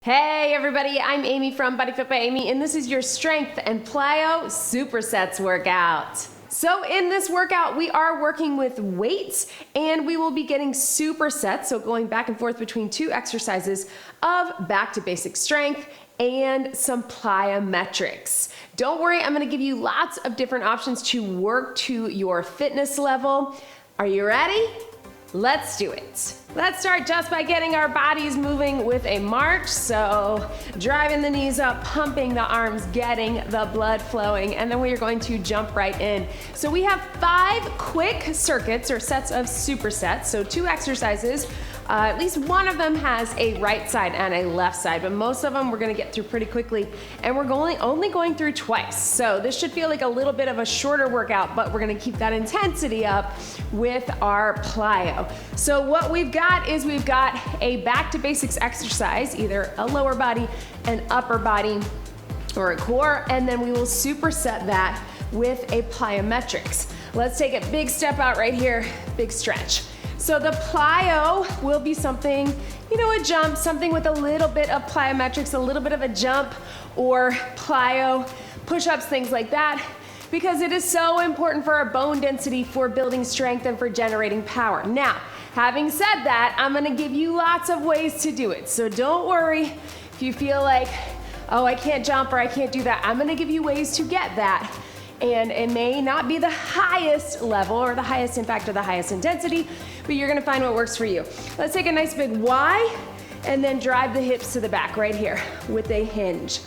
Hey everybody, I'm Amy from BodyFit by Amy, and this is your Strength and Plyo Supersets workout. So in this workout, we are working with weights, and we will be getting supersets, so going back and forth between two exercises of back to basic strength and some plyometrics. Don't worry, I'm gonna give you lots of different options to work to your fitness level. Are you ready? Let's do it. Let's start just by getting our bodies moving with a march. So driving the knees up, pumping the arms, getting the blood flowing, and then we are going to jump right in. So we have 5 quick circuits or sets of supersets. So 2 exercises. At least one of them has a right side and a left side, but most of them we're gonna get through pretty quickly, and we're only going through twice. So this should feel like a little bit of a shorter workout, but we're gonna keep that intensity up with our plyo. So what we've got is we've got a back to basics exercise, either a lower body, an upper body, or a core, and then we will superset that with a plyometrics. Let's take a big step out right here, big stretch. So the plyo will be something, a jump, something with a little bit of plyometrics, a little bit of a jump or plyo, push-ups, things like that, because it is so important for our bone density, for building strength, and for generating power. Now, having said that, I'm gonna give you lots of ways to do it. So don't worry if you feel like, oh, I can't jump or I can't do that. I'm gonna give you ways to get that. And it may not be the highest level or the highest impact or the highest intensity, but you're gonna find what works for you. Let's take a nice big Y and then drive the hips to the back right here with a hinge.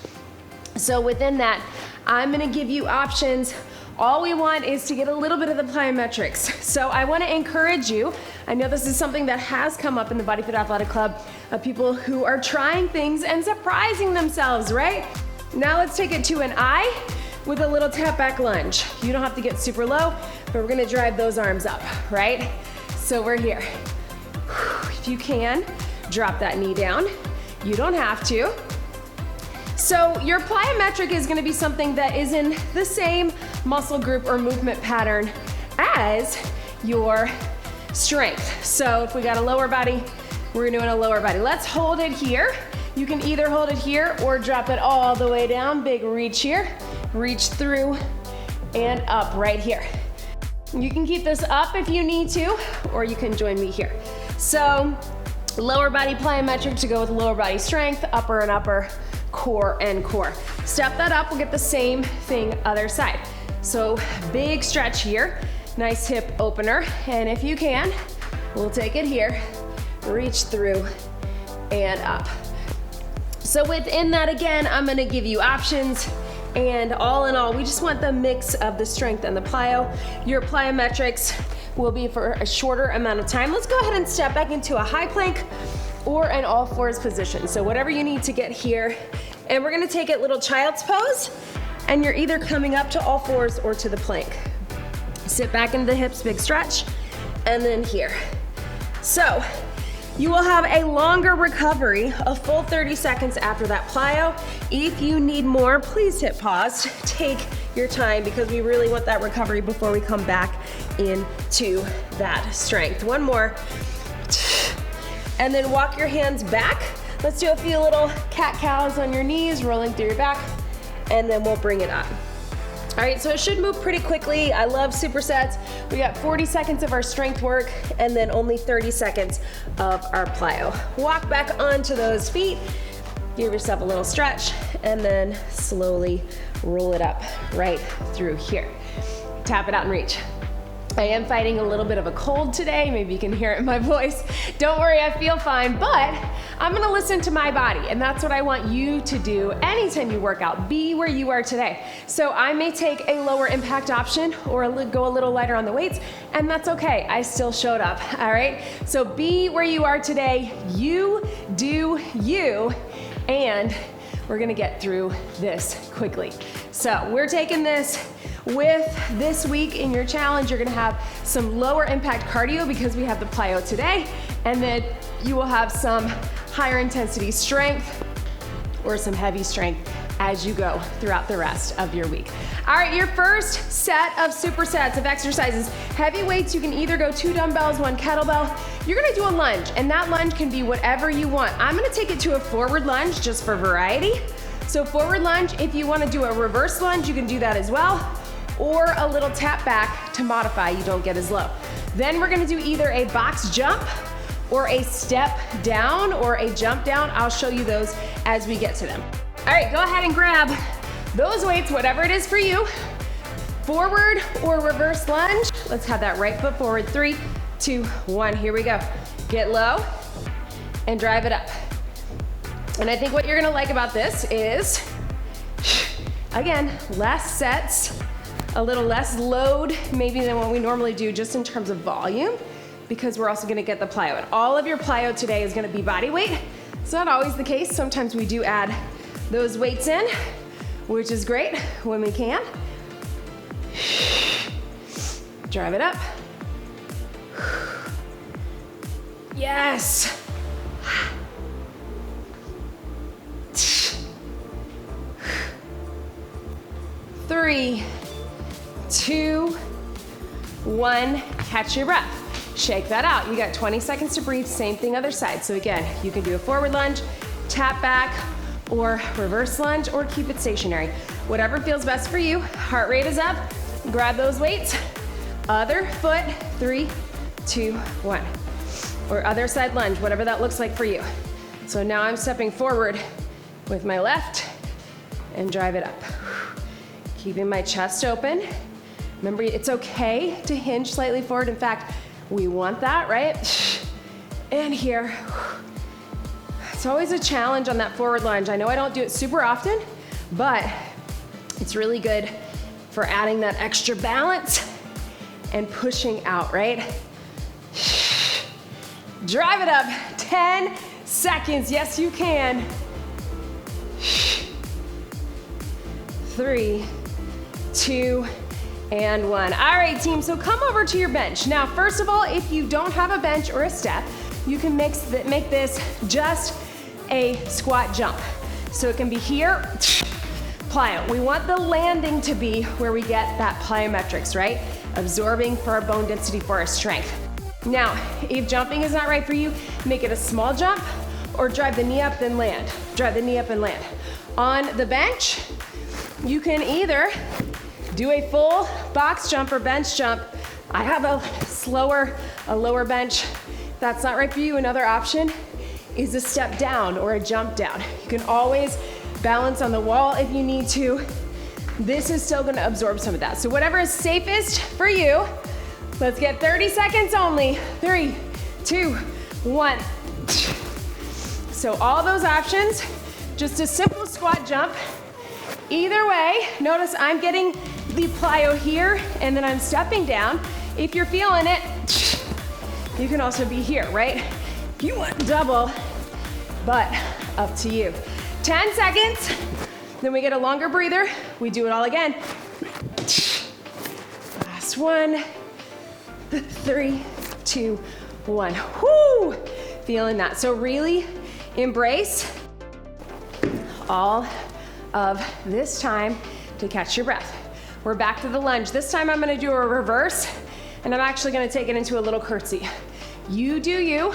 So within that, I'm gonna give you options. All we want is to get a little bit of the plyometrics. So I wanna encourage you, I know this is something that has come up in the BodyFit Athletic Club, of people who are trying things and surprising themselves, right? Now let's take it to an I with a little tap back lunge. You don't have to get super low, but we're gonna drive those arms up, right? So we're here. If you can, drop that knee down. You don't have to. So your plyometric is gonna be something that is in the same muscle group or movement pattern as your strength. So if we got a lower body, we're doing a lower body. Let's hold it here. You can either hold it here or drop it all the way down. Big reach here. Reach through and up right here. You can keep this up if you need to, or you can join me here. So lower body plyometric to go with lower body strength, upper and upper, core and core. Step that up, we'll get the same thing other side. So big stretch here, nice hip opener, and if you can, we'll take it here, reach through and up. So within that, again, I'm gonna give you options. And all in all, we just want the mix of the strength and the plyo. Your plyometrics will be for a shorter amount of time. Let's go ahead and step back into a high plank or an all fours position. So whatever you need to get here. And we're gonna take it little child's pose, and you're either coming up to all fours or to the plank. Sit back into the hips, big stretch, and then here. So you will have a longer recovery, a full 30 seconds after that plyo. If you need more, please hit pause. Take your time, because we really want that recovery before we come back into that strength. One more. And then walk your hands back. Let's do a few little cat-cows on your knees, rolling through your back, and then we'll bring it up. All right, so it should move pretty quickly. I love supersets. We got 40 seconds of our strength work and then only 30 seconds of our plyo. Walk back onto those feet, give yourself a little stretch, and then slowly roll it up right through here. Tap it out and reach. I am fighting a little bit of a cold today. Maybe you can hear it in my voice. Don't worry, I feel fine, but I'm gonna listen to my body, and that's what I want you to do anytime you work out. Be where you are today. So I may take a lower impact option or go a little lighter on the weights, and that's okay. I still showed up, all right? So be where you are today. You do you, and we're gonna get through this quickly. So we're taking this with this week in your challenge. You're gonna have some lower impact cardio because we have the plyo today, and then you will have some higher intensity strength or some heavy strength as you go throughout the rest of your week. All right, your first set of supersets of exercises. Heavy weights, you can either go 2 dumbbells, 1 kettlebell. You're gonna do a lunge, and that lunge can be whatever you want. I'm gonna take it to a forward lunge just for variety. So forward lunge, if you wanna do a reverse lunge, you can do that as well, or a little tap back to modify, you don't get as low. Then we're gonna do either a box jump or a step down or a jump down. I'll show you those as we get to them. All right, go ahead and grab those weights, whatever it is for you. Forward or reverse lunge. Let's have that right foot forward. 3, 2, 1, here we go. Get low and drive it up. And I think what you're gonna like about this is, again, less sets, a little less load maybe than what we normally do just in terms of volume, because we're also gonna get the plyo. And all of your plyo today is gonna be body weight. It's not always the case. Sometimes we do add those weights in, which is great when we can. Drive it up. Yes. 3, 2, 1, catch your breath. Shake that out. You got 20 seconds to breathe, same thing other side. So again, you can do a forward lunge, tap back, or reverse lunge, or keep it stationary. Whatever feels best for you. Heart rate is up, grab those weights. Other foot, 3, 2, 1. Or other side lunge, whatever that looks like for you. So now I'm stepping forward with my left and drive it up. Keeping my chest open. Remember, it's okay to hinge slightly forward. In fact, we want that, right? And here. It's always a challenge on that forward lunge. I know I don't do it super often, but it's really good for adding that extra balance and pushing out, right? Drive it up, 10 seconds. Yes, you can. 3, 2, and 1. All right, team, so come over to your bench. Now, first of all, if you don't have a bench or a step, you can make this just a squat jump. So it can be here, plyo. We want the landing to be where we get that plyometrics, right? Absorbing for our bone density, for our strength. Now, if jumping is not right for you, make it a small jump or drive the knee up, then land. Drive the knee up and land. On the bench, you can either do a full box jump or bench jump. I have a lower bench. If that's not right for you, another option is a step down or a jump down. You can always balance on the wall if you need to. This is still gonna absorb some of that. So whatever is safest for you, let's get 30 seconds only. 3, 2, 1. So all those options, just a simple squat jump. Either way, notice I'm getting the plyo here and then I'm stepping down. If you're feeling it, you can also be here, right? If you want double, but up to you. 10 seconds, then we get a longer breather. We do it all again. Last one. 3, 2, 1. Whoo! Feeling that. So really embrace all of this time to catch your breath. We're back to the lunge. This time I'm gonna do a reverse, and I'm actually gonna take it into a little curtsy. You do you.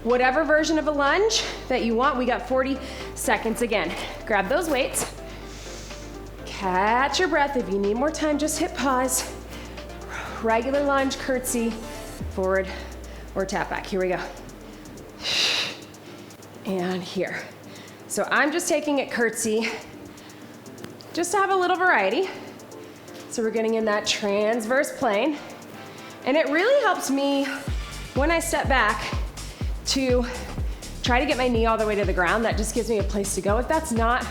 Whatever version of a lunge that you want. We got 40 seconds again. Grab those weights. Catch your breath. If you need more time, just hit pause. Regular lunge, curtsy, forward, or tap back. Here we go. And here. So I'm just taking it curtsy, just to have a little variety. So we're getting in that transverse plane. And it really helps me when I step back to try to get my knee all the way to the ground. That just gives me a place to go. If that's not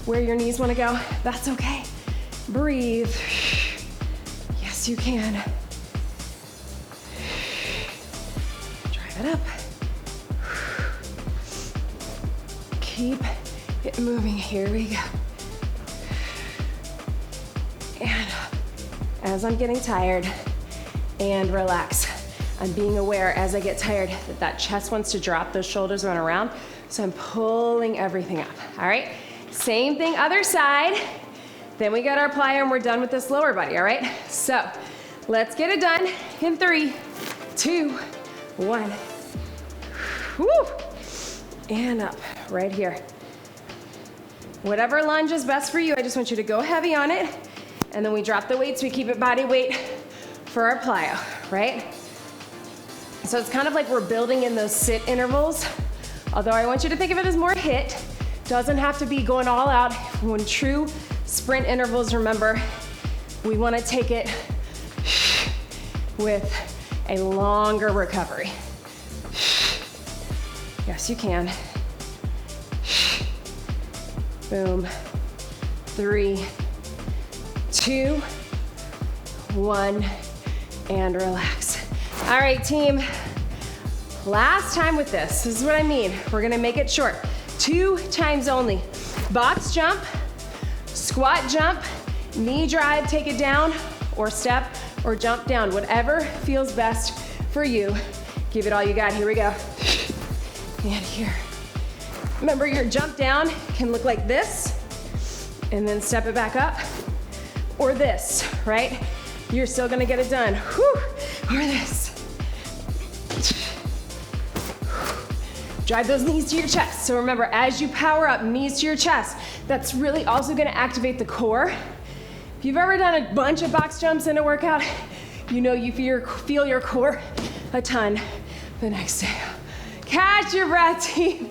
where your knees want to go, that's okay. Breathe. Yes, you can. Drive it up. Keep it moving. Here we go. And up. As I'm getting tired, and relax. I'm being aware as I get tired that that chest wants to drop, those shoulders run around, so I'm pulling everything up, all right? Same thing, other side. Then we got our plyo and we're done with this lower body, all right? So let's get it done in 3, 2, 1. Woo! And up, right here. Whatever lunge is best for you, I just want you to go heavy on it. And then we drop the weights, we keep it body weight for our plyo, right? So it's kind of like we're building in those sit intervals. Although I want you to think of it as more HIIT. Doesn't have to be going all out. When true sprint intervals, remember, we want to take it with a longer recovery. Yes, you can. Boom. 3, 2, 1, and relax. All right, team. Last time with this is what I mean. We're gonna make it short. 2 times only. Box jump, squat jump, knee drive, take it down, or step, or jump down. Whatever feels best for you. Give it all you got. Here we go. And here. Remember, your jump down can look like this, and then step it back up, or this, right? You're still gonna get it done. Whew. Or this. Drive those knees to your chest. So remember, as you power up, knees to your chest, that's really also gonna activate the core. If you've ever done a bunch of box jumps in a workout, you know you feel your core a ton the next day. Catch your breath, team.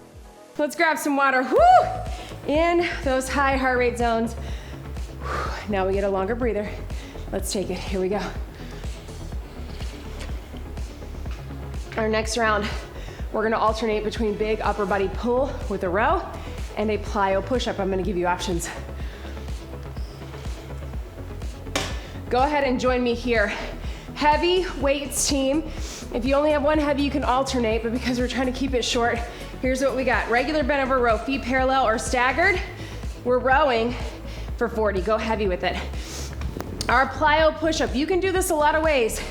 Let's grab some water. Woo! In those high heart rate zones. Now we get a longer breather. Let's take it. Here we go. Our next round, we're gonna alternate between big upper body pull with a row and a plyo push-up. I'm gonna give you options. Go ahead and join me here. Heavy weights, team. If you only have one heavy, you can alternate, but because we're trying to keep it short, here's what we got. Regular bent over row, feet parallel or staggered. We're rowing for 40. Go heavy with it. Our plyo push-up, you can do this a lot of ways.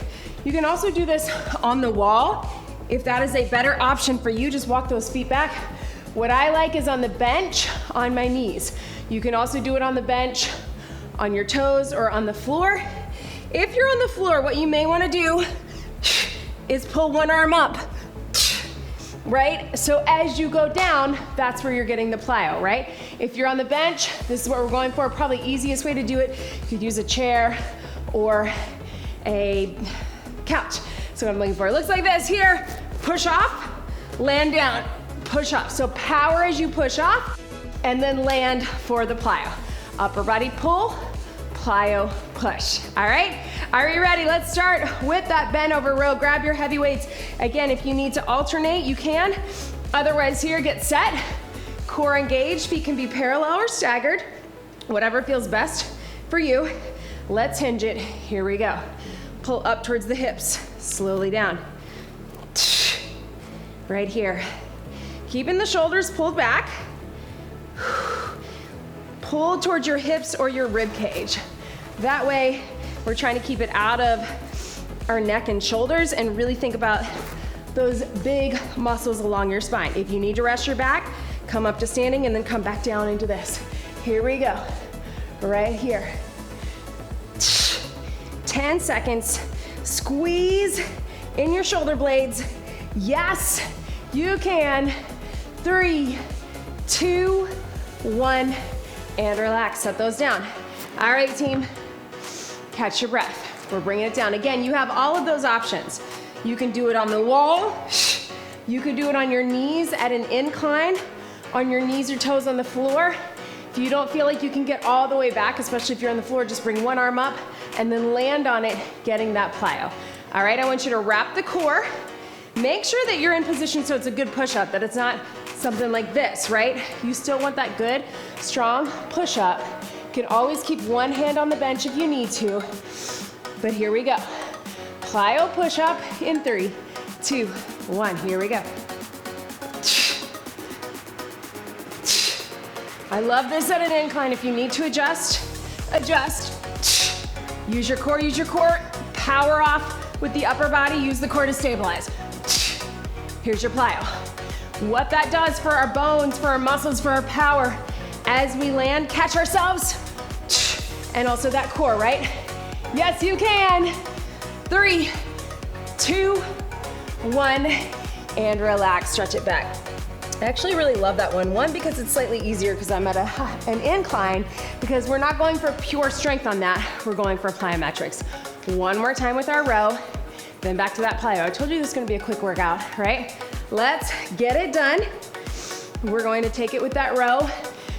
You can also do this on the wall. If that is a better option for you, just walk those feet back. What I like is on the bench, on my knees. You can also do it on the bench, on your toes, or on the floor. If you're on the floor, what you may wanna do is pull one arm up, right? So as you go down, that's where you're getting the plyo, right? If you're on the bench, this is what we're going for. Probably easiest way to do it, you could use a chair or a couch. So what I'm looking for, it looks like this here. Push off, land down, push up. So power as you push off, and then land for the plyo. Upper body pull, plyo push. All right, are you ready? Let's start with that bent over row. Grab your heavy weights. Again, if you need to alternate, you can. Otherwise here, get set. Core engaged, feet can be parallel or staggered. Whatever feels best for you. Let's hinge it. Here we go. Pull up towards the hips, slowly down. Right here. Keeping the shoulders pulled back. Pull towards your hips or your rib cage. That way, we're trying to keep it out of our neck and shoulders and really think about those big muscles along your spine. If you need to rest your back, come up to standing and then come back down into this. Here we go. Right here. 10 seconds. Squeeze in your shoulder blades. Yes, you can. 3, 2, 1, and relax. Set those down. All right, team. Catch your breath. We're bringing it down. Again, you have all of those options. You can do it on the wall. You can do it on your knees at an incline, on your knees or toes on the floor. If you don't feel like you can get all the way back, especially if you're on the floor, just bring one arm up and then land on it, getting that plyo. All right, I want you to wrap the core. Make sure that you're in position so it's a good push-up, that it's not something like this, right? You still want that good, strong push-up. You can always keep one hand on the bench if you need to. But here we go. Plyo push-up in 3, 2, 1. Here we go. I love this at an incline. If you need to adjust, adjust. Use your core, use your core. Power off with the upper body. Use the core to stabilize. Here's your plyo. What that does for our bones, for our muscles, for our power, As we land, catch ourselves. And also that core, right? Yes, you can. 3, 2, 1, and relax, stretch it back. I actually really love that one. One, because it's slightly easier because I'm at an incline, because we're not going for pure strength on that. We're going for plyometrics. One more time with our row, then back to that plyo. I told you this is gonna be a quick workout, right? Let's get it done. We're going to take it with that row.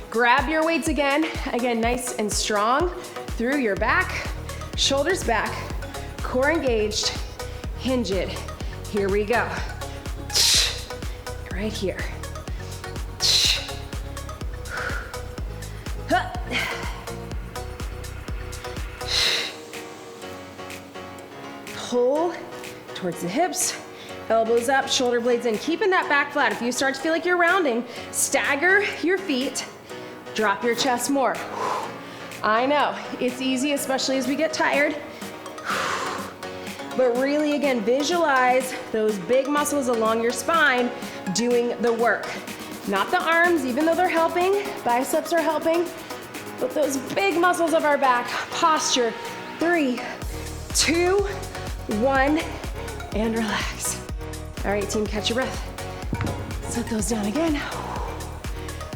Grab your weights again. Again, nice and strong through your back, shoulders back, core engaged, hinge it. Here we go. Right here. Pull towards the hips, elbows up, shoulder blades in, keeping that back flat. If you start to feel like you're rounding, stagger your feet, drop your chest more. I know, it's easy, especially as we get tired. But really, again, visualize those big muscles along your spine doing the work. Not the arms, even though they're helping, biceps are helping, but those big muscles of our back, posture. 3, 2, 1, and relax. All right, team, catch your breath. Set those down again.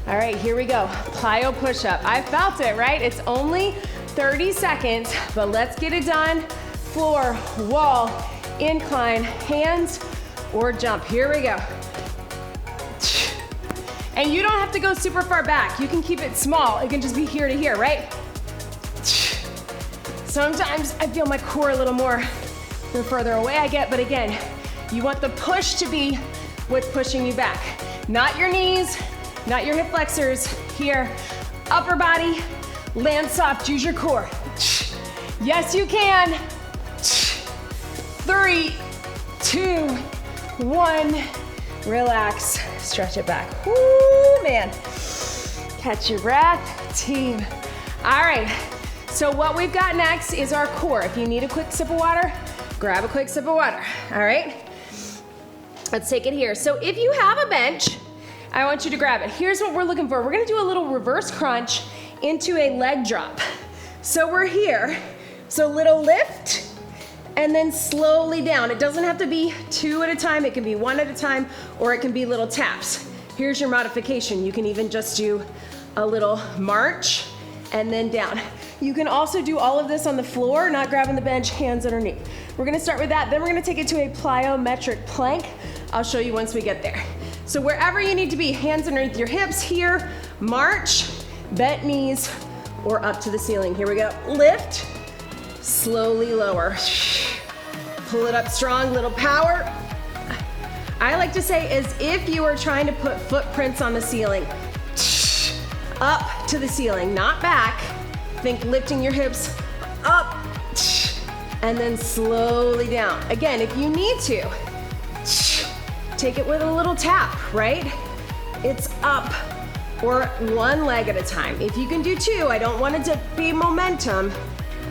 All right, here we go. Plyo push-up. I felt it, right? It's only 30 seconds, but let's get it done. Floor, wall, incline, hands, or jump. Here we go. And you don't have to go super far back. You can keep it small. It can just be here to here, right? Sometimes I feel my core a little more the further away I get, but again, you want the push to be what's pushing you back. Not your knees, not your hip flexors. Here, upper body, land soft, use your core. Yes, you can. 3, 2, 1, relax, stretch it back. Woo, man. Catch your breath, team. All right, so what we've got next is our core. If you need a quick sip of water, grab a quick sip of water, all right? Let's take it here. So if you have a bench, I want you to grab it. Here's what we're looking for. We're gonna do a little reverse crunch into a leg drop. So we're here, so little lift, and then slowly down. It doesn't have to be 2 at a time. It can be 1 at a time, or it can be little taps. Here's your modification. You can even just do a little march and then down. You can also do all of this on the floor, not grabbing the bench, hands underneath. We're gonna start with that, then we're gonna take it to a plyometric plank. I'll show you once we get there. So wherever you need to be, hands underneath your hips here, march, bent knees, or up to the ceiling. Here we go, lift, slowly lower. Pull it up strong, little power. I like to say as if you were trying to put footprints on the ceiling. Up to the ceiling, not back. Think lifting your hips up, and then slowly down. Again, if you need to, take it with a little tap, right? It's up, or 1 leg at a time. If you can do 2, I don't want it to be momentum.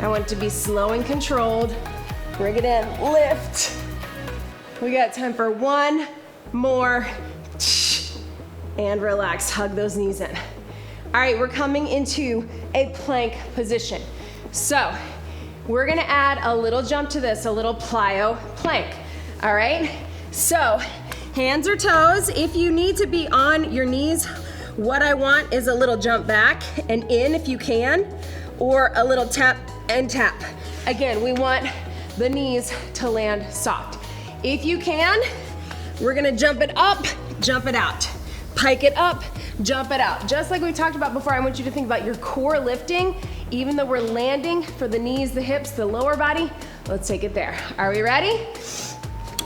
I want it to be slow and controlled. Bring it in, lift. We got time for 1 more, and relax, hug those knees in. All right, we're coming into a plank position. So we're gonna add a little jump to this, a little plyo plank, all right? So hands or toes, if you need to be on your knees, what I want is a little jump back and in if you can, or a little tap and tap. Again, we want the knees to land soft. If you can, we're gonna jump it up, jump it out. Pike it up, jump it out. Just like we talked about before, I want you to think about your core lifting, even though we're landing for the knees, the hips, the lower body. Let's take it there. Are we ready?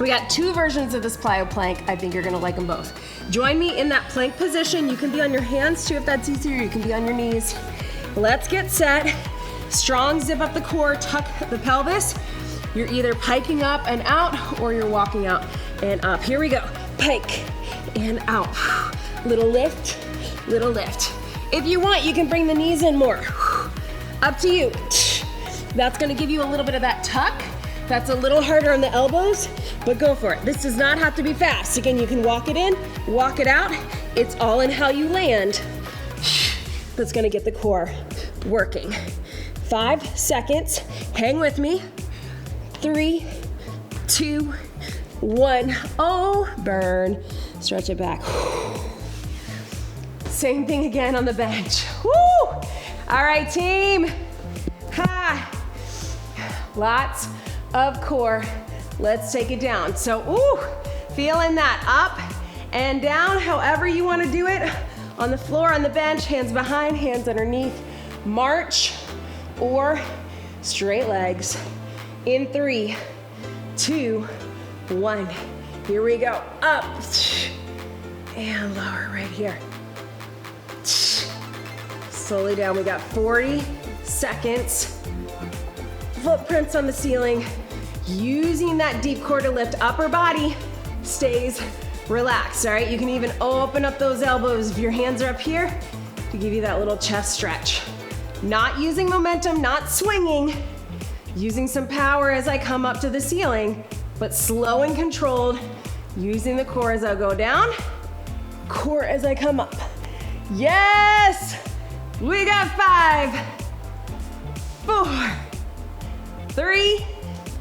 We got 2 versions of this plyo plank. I think you're gonna like them both. Join me in that plank position. You can be on your hands too if that's easier. You can be on your knees. Let's get set. Strong, zip up the core, tuck the pelvis. You're either piking up and out, or you're walking out and up. Here we go. Pike and out. Little lift, little lift. If you want, you can bring the knees in more. Up to you. That's gonna give you a little bit of that tuck. That's a little harder on the elbows, but go for it. This does not have to be fast. Again, you can walk it in, walk it out. It's all in how you land. that's gonna get the core working. 5 seconds, hang with me. 3, 2, 1. Oh, burn. Stretch it back. Same thing again on the bench. Woo! All right, team. Ha! Lots of core. Let's take it down. So, ooh, feeling that up and down, however you want to do it. On the floor, on the bench, hands behind, hands underneath. March or straight legs. In 3, 2, 1. Here we go. Up and lower right here. Slowly down. We got 40 seconds. Footprints on the ceiling. Using that deep core to lift upper body stays relaxed, all right? You can even open up those elbows if your hands are up here to give you that little chest stretch. Not using momentum, not swinging, using some power as I come up to the ceiling, but slow and controlled, using the core as I go down, core as I come up. Yes! We got 5, 4, 3,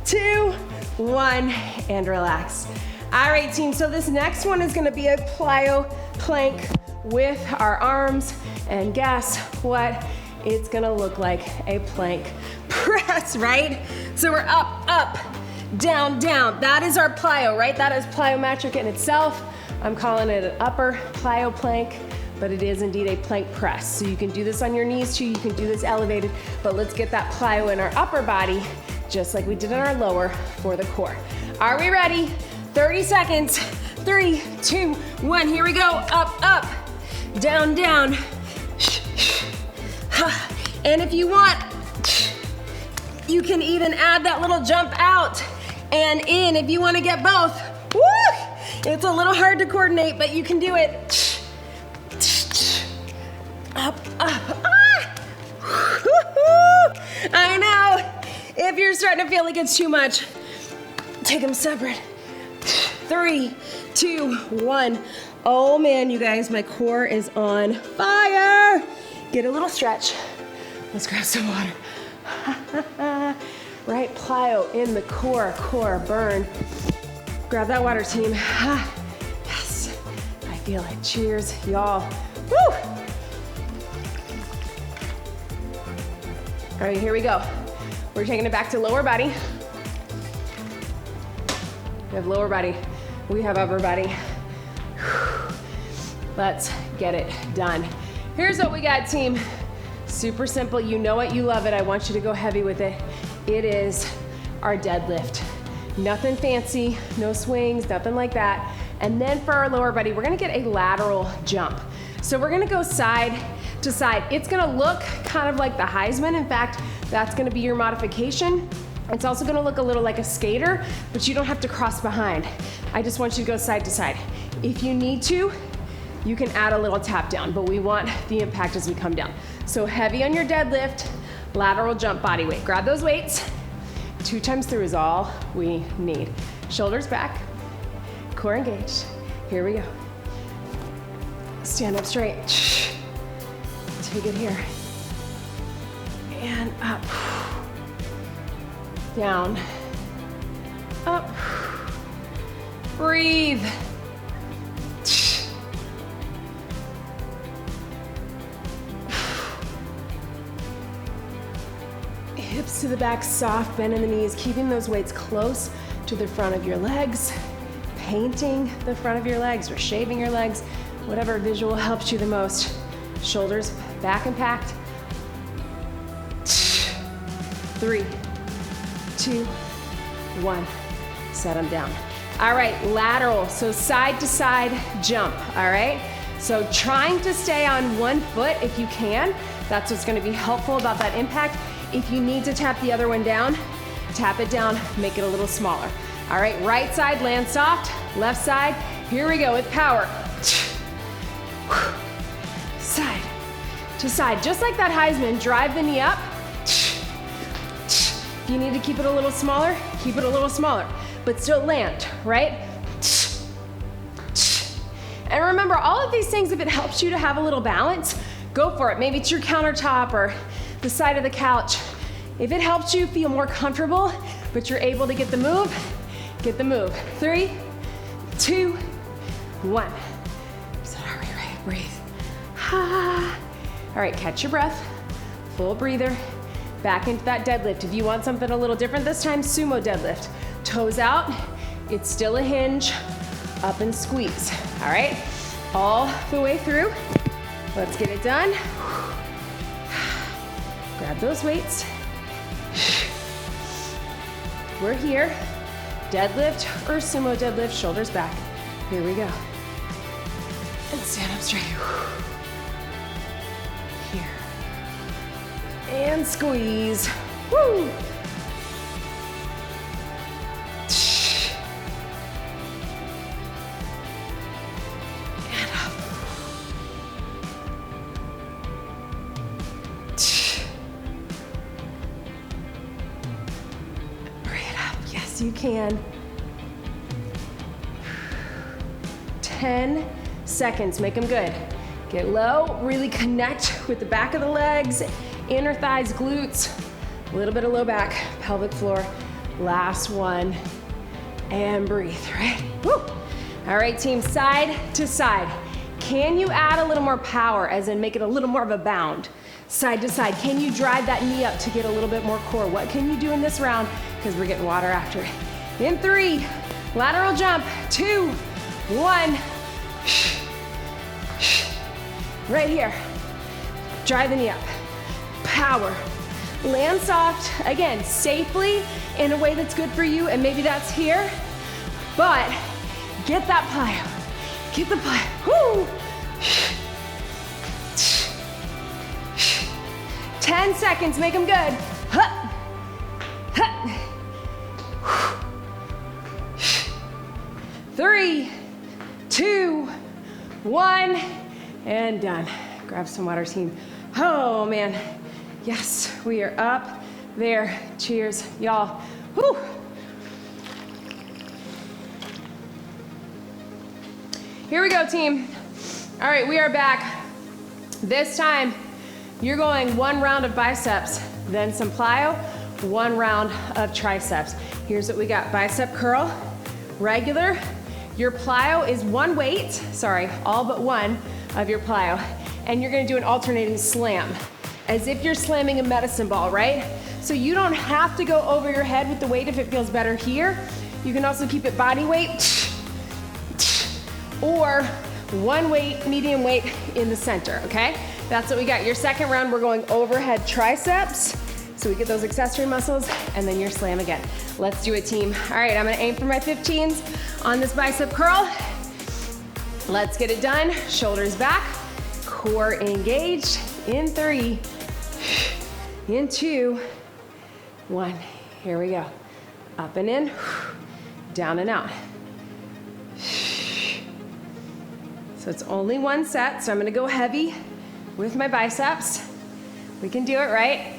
2, 1, and relax. All right, team, so this next one is gonna be a plyo plank with our arms, and guess what? It's gonna look like a plank press, right? So we're up, up, down, down. That is our plyo, right? That is plyometric in itself. I'm calling it an upper plyo plank, but it is indeed a plank press. So you can do this on your knees too, you can do this elevated, but let's get that plyo in our upper body, just like we did in our lower for the core. Are we ready? 30 seconds. 3, 2, 1, here we go. Up, up, down, down. And if you want, you can even add that little jump out and in if you want to get both. Woo! It's a little hard to coordinate, but you can do it. Up, up, ah! I know. If you're starting to feel like it's too much, take them separate. 3, 2, 1. Oh man, you guys, my core is on fire. Get a little stretch. Let's grab some water. Right, plyo in the core, core burn. Grab that water, team. Yes, I feel it. Cheers, y'all. Woo! All right, here we go. We're taking it back to lower body. We have lower body. We have upper body. Let's get it done. Here's what we got, team. Super simple. You know it, you love it. I want you to go heavy with it. It is our deadlift. Nothing fancy, no swings, nothing like that. And then for our lower body, we're gonna get a lateral jump. So we're gonna go side to side. It's gonna look kind of like the Heisman. In fact, that's gonna be your modification. It's also gonna look a little like a skater, but you don't have to cross behind. I just want you to go side to side. If you need to, you can add a little tap down, but we want the impact as we come down. So heavy on your deadlift, lateral jump body weight. Grab those weights. 2 times through is all we need. Shoulders back, core engaged. Here we go. Stand up straight. Take it here. And up. Down. Up. Breathe. Hips to the back, soft, bend in the knees, keeping those weights close to the front of your legs, painting the front of your legs or shaving your legs, whatever visual helps you the most. Shoulders back and packed. 3, 2, 1. Set them down. All right, lateral, so side to side jump, all right? So trying to stay on one foot if you can, that's what's gonna be helpful about that impact. If you need to tap the other one down, tap it down, make it a little smaller. All right, right side, land soft, left side, here we go with power. Side to side, just like that Heisman, drive the knee up. If you need to keep it a little smaller, keep it a little smaller, but still land, right? And remember, all of these things, if it helps you to have a little balance, go for it. Maybe it's your countertop or the side of the couch. If it helps you feel more comfortable, but you're able to get the move, get the move. 3, 2, 1. So are we ready? Breathe. Ha. All right, catch your breath. Full breather. Back into that deadlift. If you want something a little different this time, sumo deadlift. Toes out, it's still a hinge, up and squeeze. All right, all the way through. Let's get it done. Grab those weights. We're here. Deadlift or sumo deadlift, shoulders back. Here we go. And stand up straight. Here. And squeeze. Woo! And up. Bring it up. Yes, you can. 10 seconds. Make them good. Get low. Really connect with the back of the legs. Inner thighs, glutes, a little bit of low back, pelvic floor. Last one, and breathe, right? Woo! All right, team, side to side. Can you add a little more power, as in make it a little more of a bound? Side to side, can you drive that knee up to get a little bit more core? What can you do in this round? Because we're getting water after it. In 3, lateral jump, 2, 1. Right here, drive the knee up. Power. Land soft, again, safely in a way that's good for you, and maybe that's here, but get that plyo. Get the plyo. Woo! 10 seconds, make them good. Huh. Huh. 3, 2, 1, and done. Grab some water, team. Oh, man. Yes, we are up there. Cheers, y'all. Woo! Here we go, team. All right, we are back. This time, you're going 1 round of biceps, then some plyo, 1 round of triceps. Here's what we got. Bicep curl, regular. Your plyo is 1 weight, all but 1 of your plyo. And you're gonna do an alternating slam, as if you're slamming a medicine ball, right? So you don't have to go over your head with the weight if it feels better here. You can also keep it body weight, or 1 weight, medium weight in the center, okay? That's what we got. Your second round, we're going overhead triceps, so we get those accessory muscles, and then your slam again. Let's do it, team. All right, I'm gonna aim for my 15s on this bicep curl. Let's get it done. Shoulders back, core engaged. In 3, in 2, 1. Here we go. Up and in, down and out. So it's only 1 set, so I'm gonna go heavy with my biceps. We can do it, right?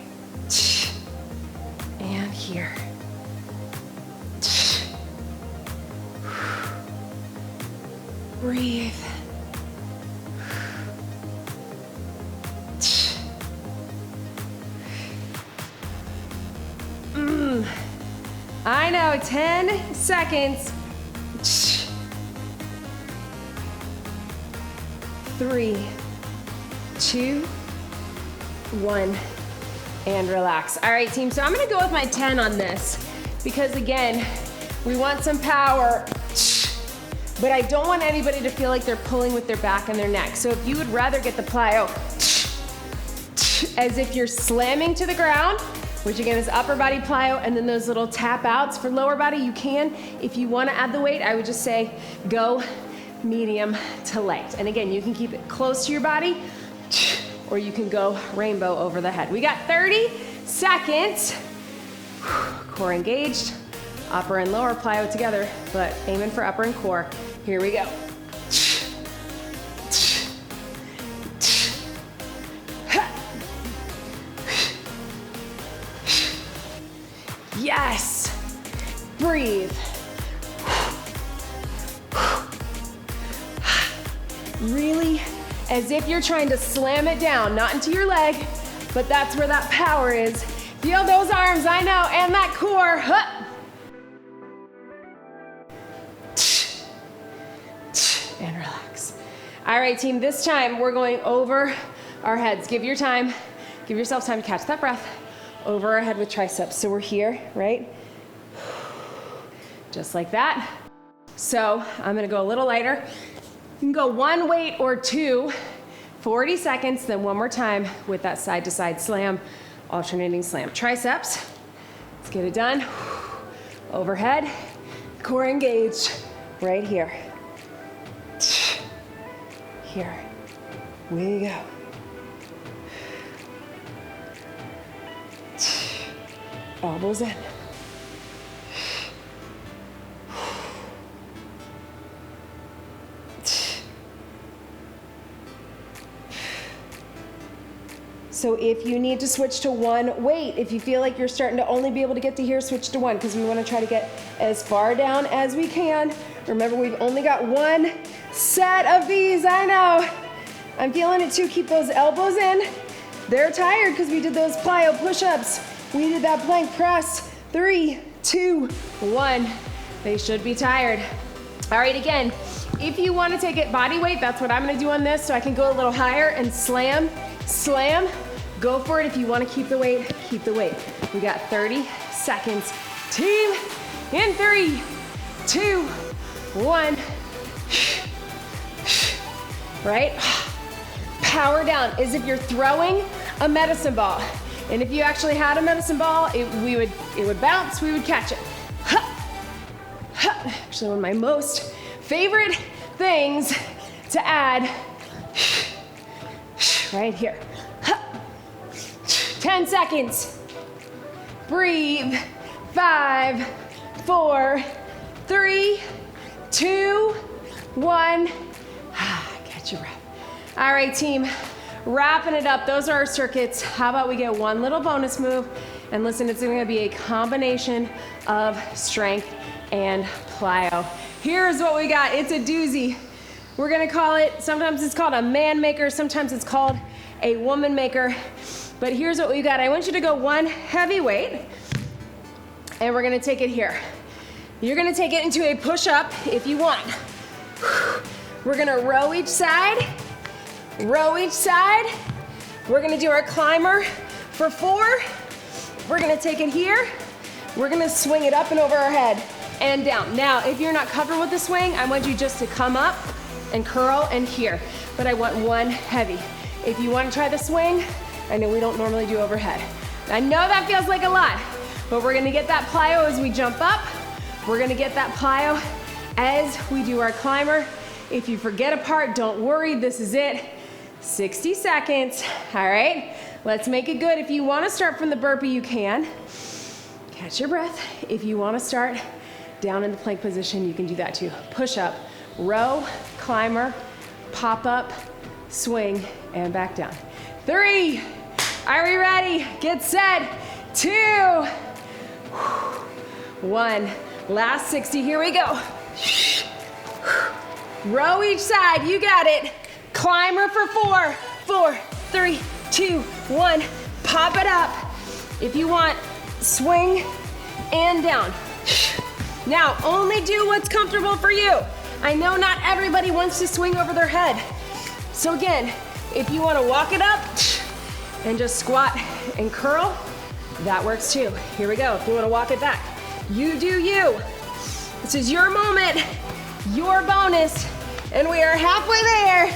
And here. Breathe. I know, 10 seconds. 3, 2, 1, and relax. All right, team, so I'm gonna go with my 10 on this, because again, we want some power, but I don't want anybody to feel like they're pulling with their back and their neck. So if you would rather get the plyo as if you're slamming to the ground, which again is upper body plyo, and then those little tap outs for lower body, you can. If you wanna add the weight, I would just say go medium to light. And again, you can keep it close to your body, or you can go rainbow over the head. We got 30 seconds. Core engaged, upper and lower plyo together, but aiming for upper and core. Here we go. Yes. Breathe. Really as if you're trying to slam it down, not into your leg, but that's where that power is. Feel those arms, I know, and that core. And relax. All right, team, this time we're going over our heads. Give yourself time to catch that breath. Over our head with triceps. So we're here, right? Just like that. So I'm gonna go a little lighter. You can go one weight or two, 40 seconds, then one more time with that side to side slam, alternating slam. Triceps, let's get it done. Overhead, core engaged, right here. Here we go. Elbows in. So if you need to switch to one weight, if you feel like you're starting to only be able to get to here, switch to one, because we want to try to get as far down as we can. Remember, we've only got one set of these. I know. I'm feeling it too. Keep those elbows in. They're tired because we did those plyo push-ups. We did that plank press. 3, 2, 1. They should be tired. All right, again, if you want to take it body weight, that's what I'm going to do on this, so I can go a little higher and slam, slam. Go for it. If you want to keep the weight, keep the weight. We got 30 seconds. Team, in 3, 2, 1. Right? Power down as if you're throwing a medicine ball. And if you actually had a medicine ball, it would bounce, we would catch it. Actually, one of my most favorite things to add right here. 10 seconds. Breathe. 5, 4, 3, 2, 1. Catch your breath. All right, team. Wrapping it up. Those are our circuits. How about we get one little bonus move? And listen, it's going to be a combination of strength and plyo. Here's what we got. It's a doozy. We're going to call it, sometimes it's called a man maker, sometimes it's called a woman maker. But here's what we got. I want you to go one heavy weight, and we're going to take it here. You're going to take it into a push-up if you want. We're going to row each side. Row each side. We're gonna do our climber for 4. We're gonna take it here. We're gonna swing it up and over our head and down. Now, if you're not comfortable with the swing, I want you just to come up and curl and here. But I want one heavy. If you wanna try the swing, I know we don't normally do overhead. I know that feels like a lot, but we're gonna get that plyo as we jump up. We're gonna get that plyo as we do our climber. If you forget a part, don't worry, this is it. 60 seconds, all right? Let's make it good. If you wanna start from the burpee, you can. Catch your breath. If you wanna start down in the plank position, you can do that too. Push up, row, climber, pop up, swing, and back down. 3, are we ready? Get set, 2, 1. Last 60, here we go. Row each side, you got it. Climber for 4, 4, 3, 2, 1. Pop it up. If you want, swing and down. Now, only do what's comfortable for you. I know not everybody wants to swing over their head. So again, if you want to walk it up and just squat and curl, that works too. Here we go. If you want to walk it back, you do you. This is your moment, your bonus. And we are halfway there.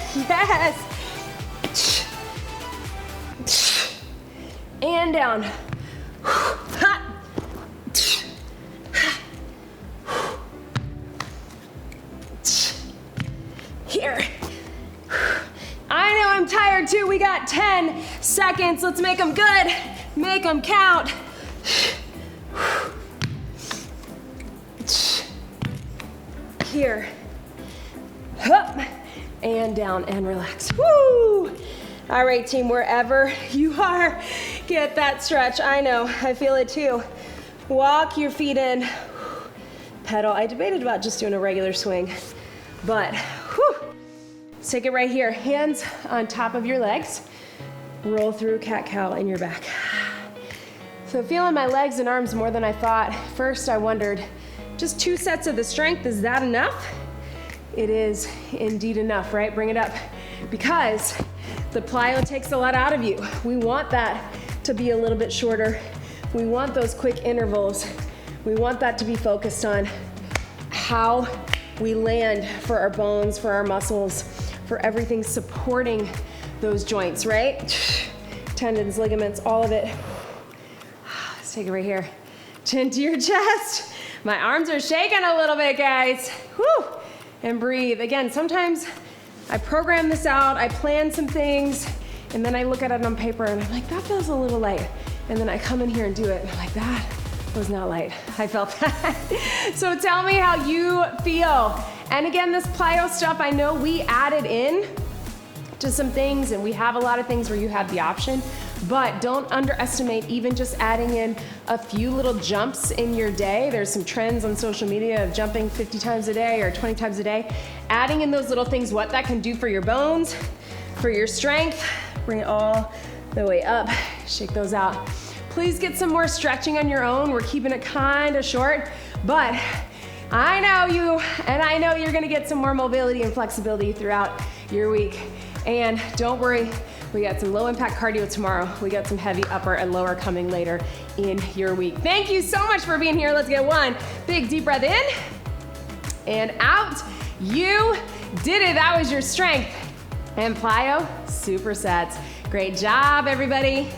Yes. And down. Here. I know I'm tired too. We got 10 seconds. Let's make them good. Make them count. Here. Up and down and relax. Woo! All right, team, wherever you are, get that stretch. I know, I feel it too. Walk your feet in. Pedal. I debated about just doing a regular swing, but whew, Let's take it right here. Hands on top of your legs. Roll through cat-cow in your back. So feeling my legs and arms more than I thought. First I wondered, just 2 sets of the strength, is that enough? It is indeed enough, right? Bring it up. Because the plyo takes a lot out of you. We want that to be a little bit shorter. We want those quick intervals. We want that to be focused on how we land for our bones, for our muscles, for everything supporting those joints, right? Tendons, ligaments, all of it. Let's take it right here. Chin to your chest. My arms are shaking a little bit, guys. Whew. And breathe. Again, sometimes I program this out, I plan some things, and then I look at it on paper and I'm like, that feels a little light. And then I come in here and do it, and I'm like, that was not light. I felt that. So tell me how you feel. And again, this plyo stuff, I know we added in to some things, and we have a lot of things where you have the option, but don't underestimate even just adding in a few little jumps in your day. There's some trends on social media of jumping 50 times a day or 20 times a day. Adding in those little things, what that can do for your bones, for your strength. Bring it all the way up, shake those out. Please get some more stretching on your own. We're keeping it kind of short, but I know you, and I know you're gonna get some more mobility and flexibility throughout your week. And don't worry, we got some low impact cardio tomorrow. We got some heavy upper and lower coming later in your week. Thank you so much for being here. Let's get one big deep breath in and out. You did it. That was your strength and plyo supersets. Great job, everybody.